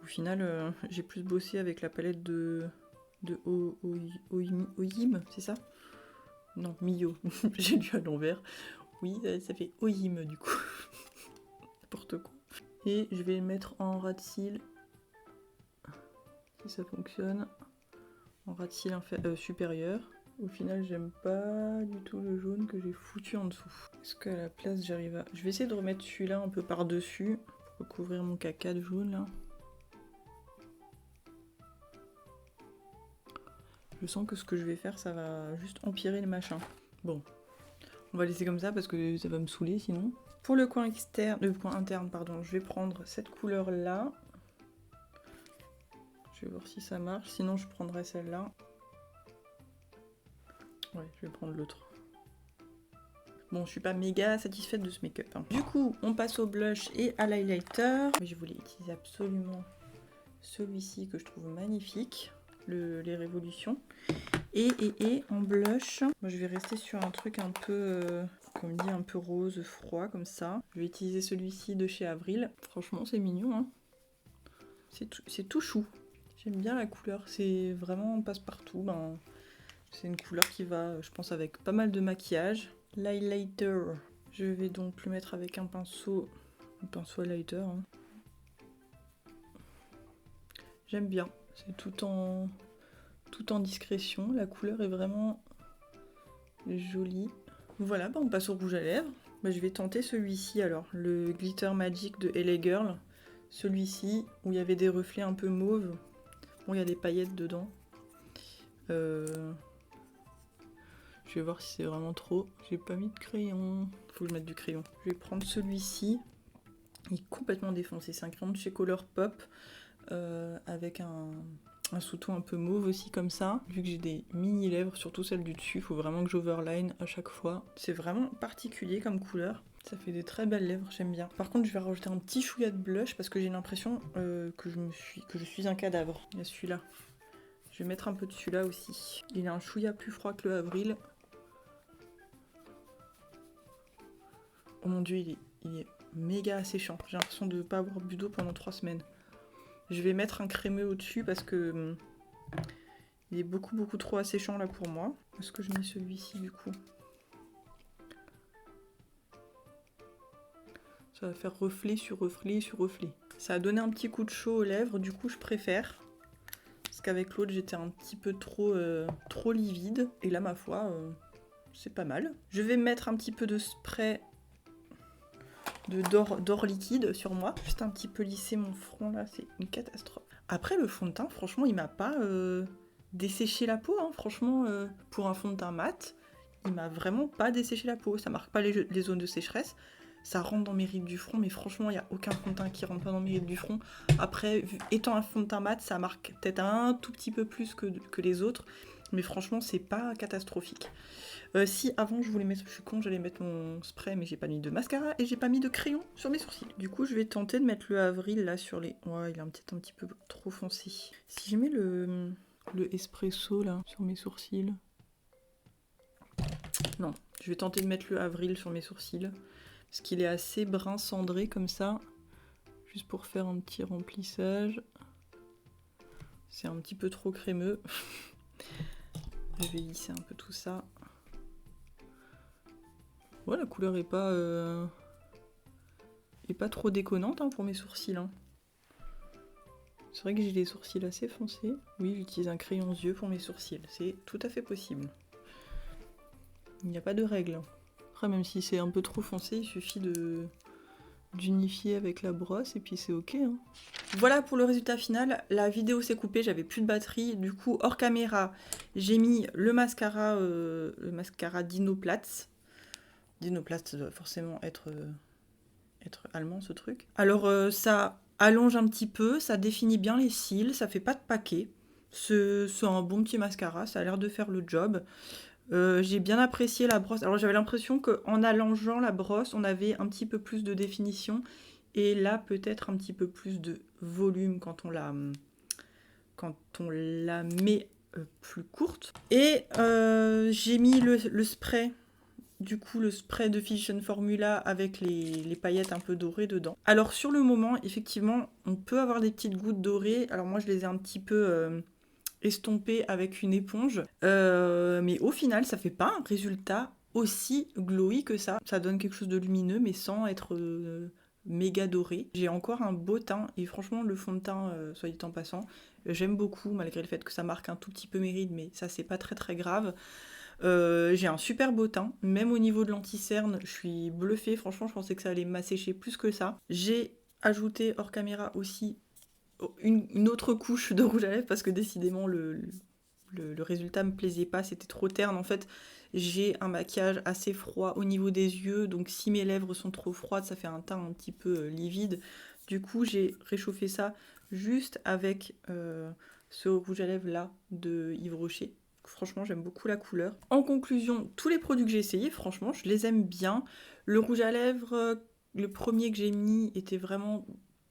Au final, j'ai plus bossé avec la palette de Oyim, c'est ça? Non, Mio. J'ai lu à l'envers. Oui, ça fait Oyim du coup. N'importe quoi. Et je vais le mettre en ras de cils. Si ça fonctionne. En ras de cils supérieur. Au final, j'aime pas du tout le jaune que j'ai foutu en dessous. Est-ce qu'à la place, j'arrive à... Je vais essayer de remettre celui-là un peu par-dessus. Pour recouvrir mon caca de jaune, là. Je sens que ce que je vais faire, ça va juste empirer le machin. Bon, on va laisser comme ça parce que ça va me saouler sinon. Pour le coin interne, pardon, je vais prendre cette couleur-là. Je vais voir si ça marche, sinon je prendrai celle-là. Ouais, je vais prendre l'autre. Bon, je suis pas méga satisfaite de ce make-up. Hein. Du coup, on passe au blush et à l'highlighter. Je voulais utiliser absolument celui-ci que je trouve magnifique. Les Révolutions. Et en blush, moi je vais rester sur un truc un peu, comme dit, un peu rose froid comme ça. Je vais utiliser celui-ci de chez Avril. Franchement, c'est mignon, hein. C'est tout chou. J'aime bien la couleur, c'est vraiment passe-partout. Ben, c'est une couleur qui va, je pense, avec pas mal de maquillage. L'highlighter, je vais donc le mettre avec un pinceau highlighter. Hein. J'aime bien. C'est tout en discrétion. La couleur est vraiment jolie. Voilà, bah on passe au rouge à lèvres. Bah, je vais tenter celui-ci alors, le Glitter Magic de LA Girl. Celui-ci, où il y avait des reflets un peu mauve. Bon, il y a des paillettes dedans. Je vais voir si c'est vraiment trop. J'ai pas mis de crayon. Faut que je mette du crayon. Je vais prendre celui-ci. Il est complètement défoncé. C'est un crayon de chez Colourpop. Avec un sous-ton un peu mauve aussi comme ça. Vu que j'ai des mini lèvres, surtout celle du dessus, il faut vraiment que j'overline à chaque fois. C'est vraiment particulier comme couleur. Ça fait des très belles lèvres, j'aime bien. Par contre, je vais rajouter un petit chouïa de blush parce que j'ai l'impression que je suis un cadavre. Il y a celui-là. Je vais mettre un peu de celui-là aussi. Il a un chouïa plus froid que le avril. Oh mon dieu, il est méga asséchant. J'ai l'impression de ne pas avoir bu d'eau pendant 3 semaines. Je vais mettre un crémeux au-dessus parce que il est beaucoup trop asséchant là pour moi. Est-ce que je mets celui-ci du coup? Ça va faire reflet sur reflet sur reflet. Ça a donné un petit coup de chaud aux lèvres, du coup je préfère. Parce qu'avec l'autre j'étais un petit peu trop livide. Et là ma foi, c'est pas mal. Je vais mettre un petit peu de spray d'or liquide sur moi. Juste un petit peu lisser mon front là, c'est une catastrophe. Après le fond de teint, franchement il m'a pas desséché la peau. Hein. Franchement, pour un fond de teint mat, il m'a vraiment pas desséché la peau. Ça marque pas les zones de sécheresse. Ça rentre dans mes rides du front, mais franchement, il n'y a aucun fond de teint qui rentre pas dans mes rides du front. Après, étant un fond de teint mat, ça marque peut-être un tout petit peu plus que les autres, mais franchement, c'est pas catastrophique. Si avant, je voulais mettre, je suis con, j'allais mettre mon spray, mais j'ai pas mis de mascara et j'ai pas mis de crayon sur mes sourcils. Du coup, je vais tenter de mettre le avril là sur les... Ouais, il est peut-être un petit peu trop foncé. Si je mets le espresso là sur mes sourcils... Non, je vais tenter de mettre le avril sur mes sourcils. Parce qu'il est assez brun cendré comme ça. Juste pour faire un petit remplissage. C'est un petit peu trop crémeux. Je vais lisser un peu tout ça. Ouais, la couleur est pas trop déconnante hein, pour mes sourcils. Hein. C'est vrai que j'ai des sourcils assez foncés. Oui, j'utilise un crayon yeux pour mes sourcils. C'est tout à fait possible. Il n'y a pas de règle. Après, même si c'est un peu trop foncé, il suffit d'unifier avec la brosse et puis c'est ok. Hein. Voilà pour le résultat final. La vidéo s'est coupée, j'avais plus de batterie. Du coup, hors caméra, j'ai mis le mascara Dinoplatz. Dinoplatz doit forcément être allemand ce truc. Alors ça allonge un petit peu, ça définit bien les cils, ça fait pas de paquet. C'est un bon petit mascara, ça a l'air de faire le job. J'ai bien apprécié la brosse. Alors j'avais l'impression qu'en allongeant la brosse, on avait un petit peu plus de définition. Et là, peut-être un petit peu plus de volume quand on la met plus courte. Et j'ai mis le spray. Du coup, le spray de Physicians Formula avec les paillettes un peu dorées dedans. Alors sur le moment, effectivement, on peut avoir des petites gouttes dorées. Alors moi, je les ai un petit peu... estompé avec une éponge. Mais au final, ça fait pas un résultat aussi glowy que ça. Ça donne quelque chose de lumineux, mais sans être méga doré. J'ai encore un beau teint, et franchement, le fond de teint, soit dit en passant, j'aime beaucoup, malgré le fait que ça marque un tout petit peu mes rides, mais ça, c'est pas très grave. J'ai un super beau teint, même au niveau de l'anti-cerne, je suis bluffée. Franchement, je pensais que ça allait m'assécher plus que ça. J'ai ajouté hors caméra aussi une autre couche de rouge à lèvres parce que décidément le résultat me plaisait pas, c'était trop terne. En fait, j'ai un maquillage assez froid au niveau des yeux, donc si mes lèvres sont trop froides, ça fait un teint un petit peu livide. Du coup, j'ai réchauffé ça juste avec ce rouge à lèvres là de Yves Rocher. Franchement, j'aime beaucoup la couleur. En conclusion, tous les produits que j'ai essayés, franchement, je les aime bien. Le rouge à lèvres, le premier que j'ai mis était vraiment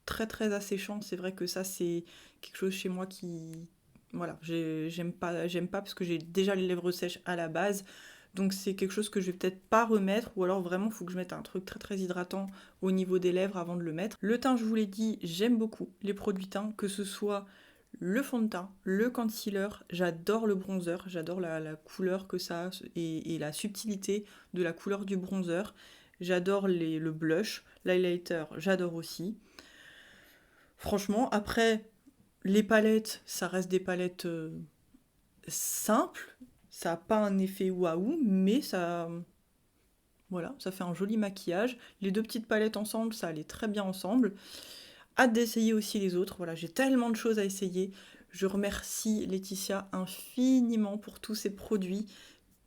très asséchant. C'est vrai que ça, c'est quelque chose chez moi qui... Voilà, j'aime pas parce que j'ai déjà les lèvres sèches à la base. Donc c'est quelque chose que je vais peut-être pas remettre, ou alors vraiment il faut que je mette un truc très hydratant au niveau des lèvres avant de le mettre. Le teint, je vous l'ai dit, j'aime beaucoup les produits teints, que ce soit le fond de teint, le concealer, j'adore le bronzer, j'adore la couleur que ça a et la subtilité de la couleur du bronzer. J'adore le blush, l'highlighter, j'adore aussi. Franchement, après, les palettes, ça reste des palettes simples. Ça n'a pas un effet waouh, mais ça... Voilà, ça fait un joli maquillage. Les deux petites palettes ensemble, ça allait très bien ensemble. Hâte d'essayer aussi les autres. Voilà, j'ai tellement de choses à essayer. Je remercie Laetitia infiniment pour tous ces produits.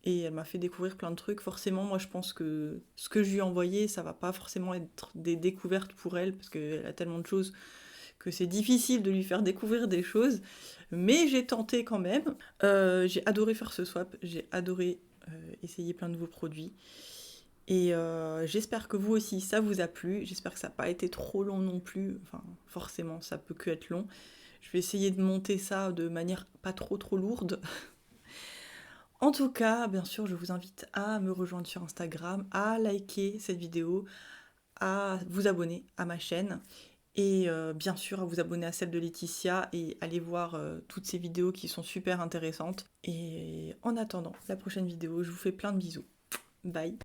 Et elle m'a fait découvrir plein de trucs. Forcément, moi, je pense que ce que je lui ai envoyé, ça va pas forcément être des découvertes pour elle, parce qu'elle a tellement de choses que c'est difficile de lui faire découvrir des choses. Mais j'ai tenté quand même. J'ai adoré faire ce swap. J'ai adoré essayer plein de nouveaux produits. Et j'espère que vous aussi, ça vous a plu. J'espère que ça n'a pas été trop long non plus. Enfin, forcément, ça peut que être long. Je vais essayer de monter ça de manière pas trop lourde. En tout cas, bien sûr, je vous invite à me rejoindre sur Instagram, à liker cette vidéo, à vous abonner à ma chaîne et bien sûr à vous abonner à celle de Laetitia et aller voir toutes ces vidéos qui sont super intéressantes. Et en attendant la prochaine vidéo, je vous fais plein de bisous. Bye.